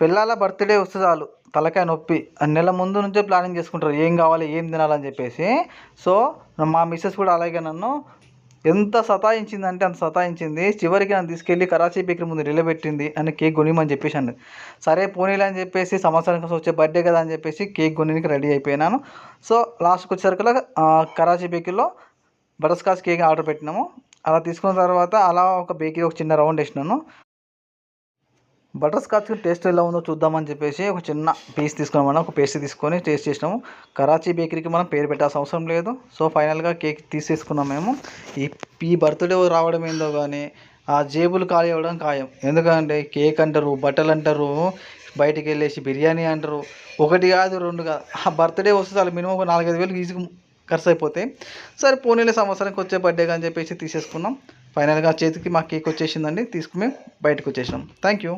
పిల్లల బర్త్డే వస్తే చాలు తలకాయ నొప్పి. నెల ముందు నుంచే ప్లానింగ్ చేసుకుంటారు ఏం కావాలి ఏం తినాలని చెప్పేసి. సో మా మిస్సెస్ కూడా అలాగే నన్ను ఎంత సతాయించిందంటే అంత సతాయించింది. చివరికి నన్ను తీసుకెళ్ళి కరాచీ బేకరీ ముందు నిలబెట్టింది అని కేక్ కొనిమని చెప్పేసి అన్నది. సరే పోనీలే అని చెప్పేసి సంవత్సరానికి వచ్చే బర్త్డే కదా అని చెప్పేసి కేక్ కొనేందుకు రెడీ అయిపోయినాను. సో లాస్ట్కి వచ్చేసరికి కరాచీ బేకరీలో బటర్ స్కాచ్ కేక్ ఆర్డర్ పెట్టినాము. అలా తీసుకున్న తర్వాత అలా ఒక బేకరీ ఒక చిన్న రౌండ్ వేసినాను. బటర్ స్కాచ్ టేస్ట్ ఎలా ఉందో చూద్దామని చెప్పేసి ఒక చిన్న పీస్ తీసుకున్నామన్నా, ఒక పేస్ట్ తీసుకొని టేస్ట్ చేసినాము. కరాచీ బేకరీకి మనం పేరు పెట్టాల్సిన అవసరం లేదు. సో ఫైనల్గా కేక్ తీసేసుకున్నాం మేము. ఈ బర్త్డే రావడం ఏందో కానీ ఆ జేబులు ఖాళీ అవ్వడం ఖాయం. ఎందుకంటే కేక్ అంటారు, బట్టలు అంటారు, బయటికి వెళ్ళేసి బిర్యానీ అంటారు. ఒకటి కాదు రెండు కాదు, ఆ బర్త్డే వస్తే చాలు మినిమం ఒక 4-5 వేలు ఈజీగా ఖర్చు అయిపోతాయి. సరే పోనీలే సంవత్సరానికి వచ్చే బర్త్డే అని చెప్పేసి తీసేసుకున్నాం. ఫైనల్గా చేతికి మా కేక్ వచ్చేసిందండి. తీసుకుని బయటకు వచ్చేసాం. Thank you.